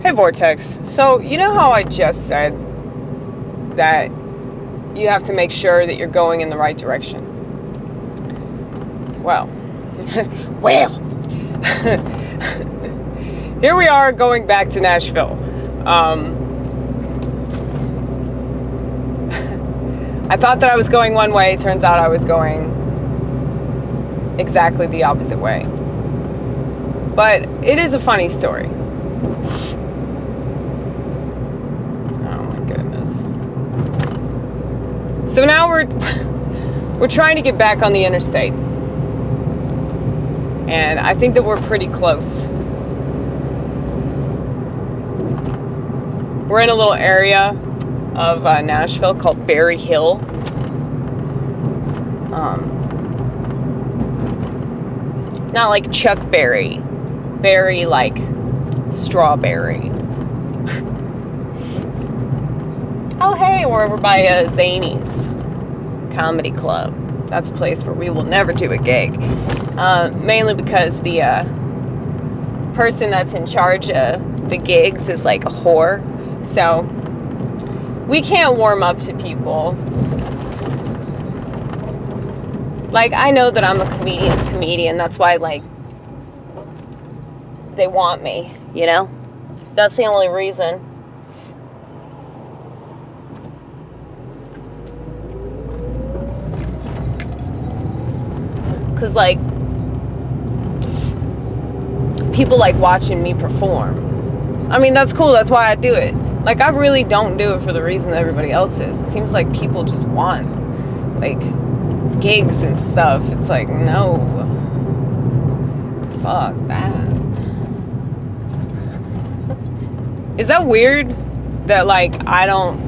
Hey Vortex, so you know how I just said that you have to make sure that you're going in the right direction? Well, here we are going back to Nashville. I thought that I was going one way, turns out I was going exactly the opposite way. But it is a funny story. So now we're trying to get back on the interstate, and I think that we're pretty close. We're in a little area of Nashville called Berry Hill. Not like Chuck Berry, berry like strawberry. Oh hey, we're over by Zanies Comedy Club. That's a place where we will never do a gig. Mainly because the person that's in charge of the gigs is like a whore. So we can't warm up to people. Like, I know that I'm a comedian's comedian. That's why, like, they want me, you know? That's the only reason. Because, like, people like watching me perform. I mean, that's cool. That's why I do it. Like, I really don't do it for the reason that everybody else is. It seems like people just want, like, gigs and stuff. It's like, no. Fuck that. Is that weird that, like, I don't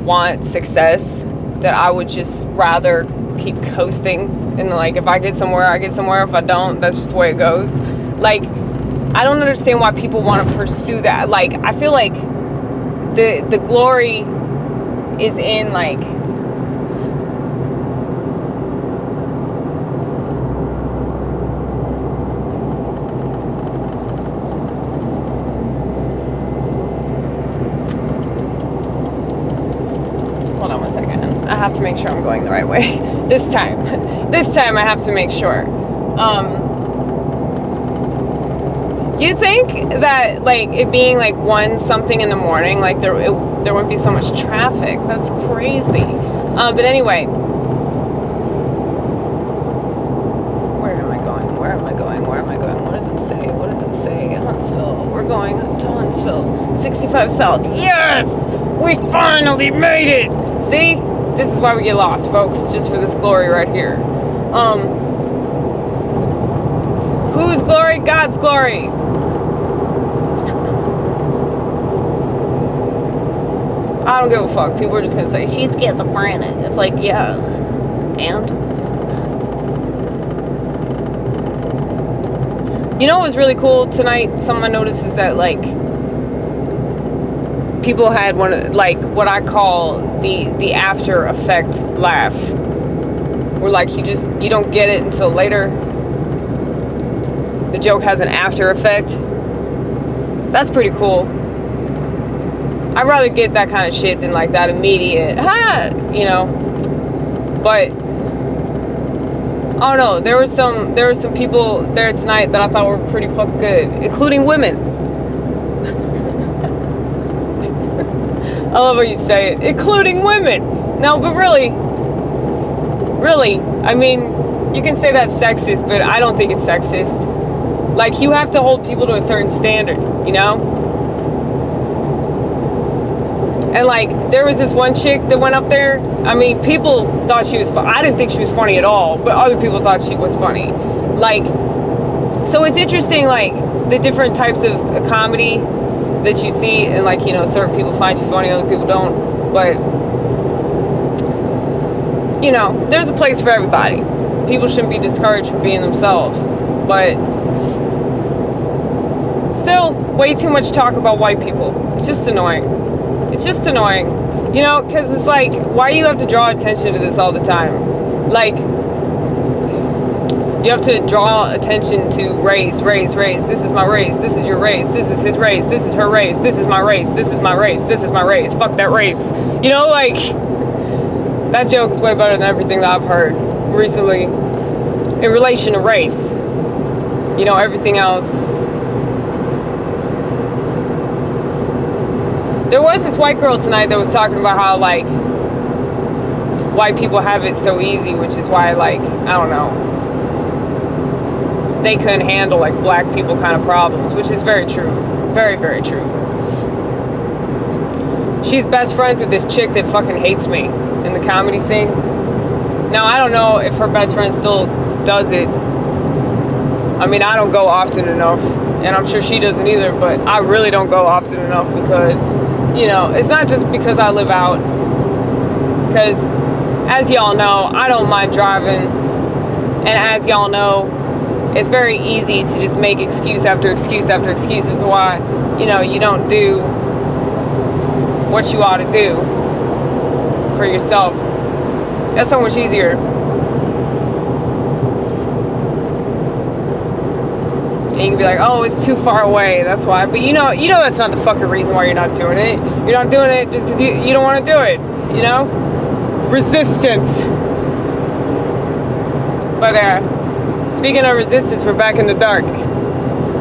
want success? That I would just rather keep coasting, and like, if I get somewhere, I get somewhere. If I don't, that's just the way it goes. Like, I don't understand why people want to pursue that. Like, I feel like the glory is in, like, hold on one second. I have to make sure I'm going the right way. This time I have to make sure. You think that, like, it being like 1 something in the morning, like there wouldn't be so much traffic? That's crazy. But anyway, where am I going? What does it say? Huntsville. We're going to Huntsville. 65 South. Yes! We finally made it! See? This is why we get lost, folks. Just for this glory right here. Whose glory? God's glory. I don't give a fuck. People are just gonna say, she's schizophrenic. It's like, yeah. And? You know what was really cool tonight? Some of my notices that, like, people had one, like, what I call the after effect laugh. Where, like, you don't get it until later. The joke has an after effect. That's pretty cool. I'd rather get that kind of shit than, like, that immediate, you know. But I don't know. There were some people there tonight that I thought were pretty fucking good, including women. I love how you say it, including women. No, but really, I mean, you can say that's sexist, but I don't think it's sexist. Like, you have to hold people to a certain standard, you know? And, like, there was this one chick that went up there. I mean, people thought she was I didn't think she was funny at all, but other people thought she was funny. Like, so it's interesting, like, the different types of comedy that you see, and, like, you know, certain people find you funny, other people don't. But, you know, there's a place for everybody. People shouldn't be discouraged from being themselves. But still, way too much talk about white people. It's just annoying. You know, because it's like, why do you have to draw attention to this all the time? Like, You have to draw attention to race. This is my race. This is your race. This is his race. This is her race. This is my race. This is my race. This is my race. Fuck that race. You know, like, that joke is way better than everything that I've heard recently in relation to race. You know, everything else. There was this white girl tonight that was talking about how, like, white people have it so easy, which is why, like, I don't know, they couldn't handle, like, black people kind of problems, which is very true. Very, very true. She's best friends with this chick that fucking hates me in the comedy scene. Now, I don't know if her best friend still does it. I mean, I don't go often enough, and I'm sure she doesn't either, but I really don't go often enough because, you know, it's not just because I live out. Because, as y'all know, I don't mind driving, and as y'all know, it's very easy to just make excuse after excuse after excuse as to why, you know, you don't do what you ought to do for yourself. That's so much easier. And you can be like, oh, it's too far away, that's why. But you know that's not the fucking reason why you're not doing it. You're not doing it just because you don't want to do it, you know? Resistance. But speaking of resistance, we're back in the dark.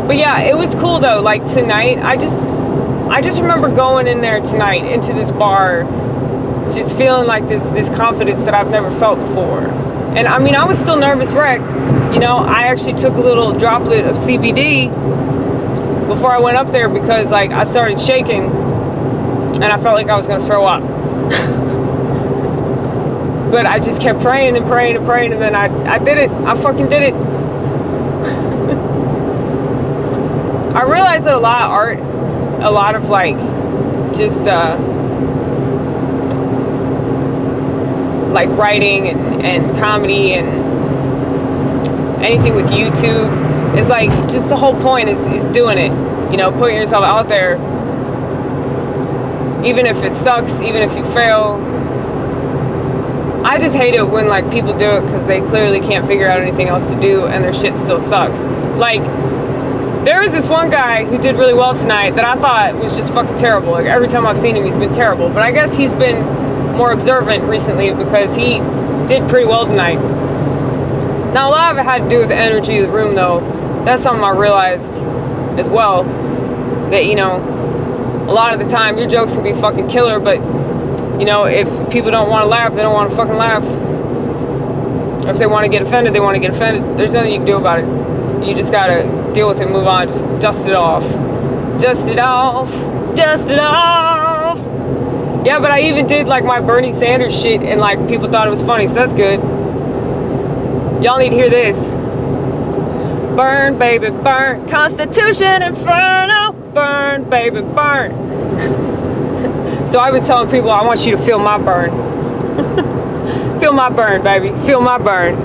But yeah, it was cool though. Like tonight, I just remember going in there tonight into this bar, just feeling like this confidence that I've never felt before. And I mean, I was still nervous wreck. You know, I actually took a little droplet of CBD before I went up there because, like, I started shaking and I felt like I was gonna throw up. But I just kept praying and praying and praying, and then I did it. I fucking did it. I realized that a lot of art, a lot of, like, just like writing and comedy and anything with YouTube, is like, just the whole point is doing it. You know, putting yourself out there, even if it sucks, even if you fail. I just hate it when, like, people do it because they clearly can't figure out anything else to do and their shit still sucks. Like, there was this one guy who did really well tonight that I thought was just fucking terrible. Like, every time I've seen him, he's been terrible. But I guess he's been more observant recently because he did pretty well tonight. Now, a lot of it had to do with the energy of the room, though. That's something I realized as well. That, you know, a lot of the time, your jokes can be fucking killer, but, you know, if people don't want to laugh, they don't want to fucking laugh. Or if they want to get offended, they want to get offended. There's nothing you can do about it. You just gotta deal with it and move on. Just dust it off. Dust it off. Dust it off. Yeah, but I even did, like, my Bernie Sanders shit, and, like, people thought it was funny, so that's good. Y'all need to hear this. Burn, baby, burn. Constitution Inferno. Burn, baby, burn. So I've been telling people, I want you to feel my burn. Feel my burn, baby. Feel my burn.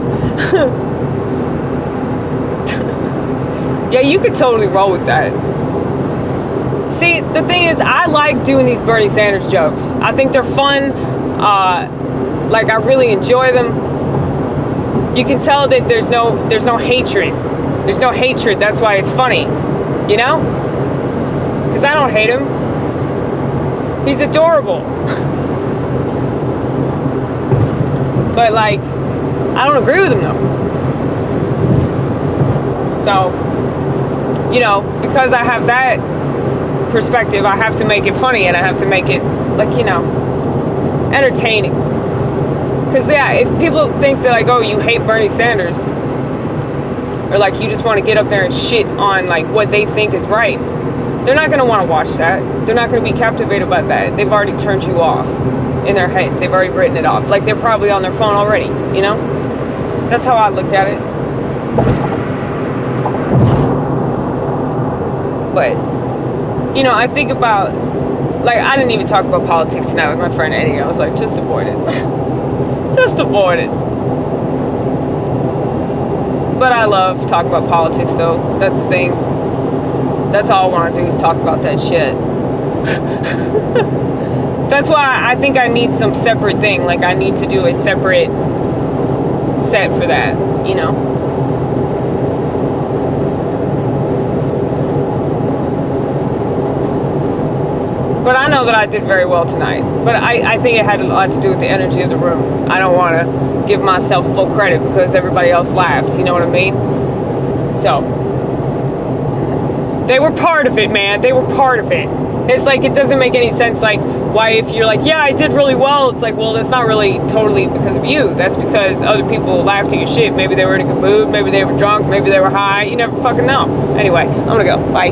Yeah, you could totally roll with that. See, the thing is, I like doing these Bernie Sanders jokes. I think they're fun. Like, I really enjoy them. You can tell that there's no hatred. There's no hatred. That's why it's funny. You know? Because I don't hate him. He's adorable. But, like, I don't agree with him, though. So, you know, because I have that perspective, I have to make it funny, and I have to make it, like, you know, entertaining. Because, yeah, if people think that, like, oh, you hate Bernie Sanders, or, like, you just want to get up there and shit on, like, what they think is right, they're not going to want to watch that. They're not going to be captivated by that. They've already turned you off in their heads. They've already written it off. Like, they're probably on their phone already, you know? That's how I look at it. But, you know, I think about, like, I didn't even talk about politics tonight with my friend Eddie. I was like, just avoid it. Just avoid it. But I love talking about politics, though. That's the thing. That's all I want to do is talk about that shit. So that's why I think I need some separate thing. Like, I need to do a separate set for that, you know? that I did very well tonight, but I think it had a lot to do with the energy of the room. I don't want to give myself full credit because everybody else laughed, you know what I mean? So, they were part of it, man. They were part of it. It's like, it doesn't make any sense, like, why if you're like, yeah, I did really well, it's like, well, that's not really totally because of you. That's because other people laughed at your shit. Maybe they were in a good mood, maybe they were drunk, maybe they were high. You never fucking know. Anyway, I'm gonna go. Bye.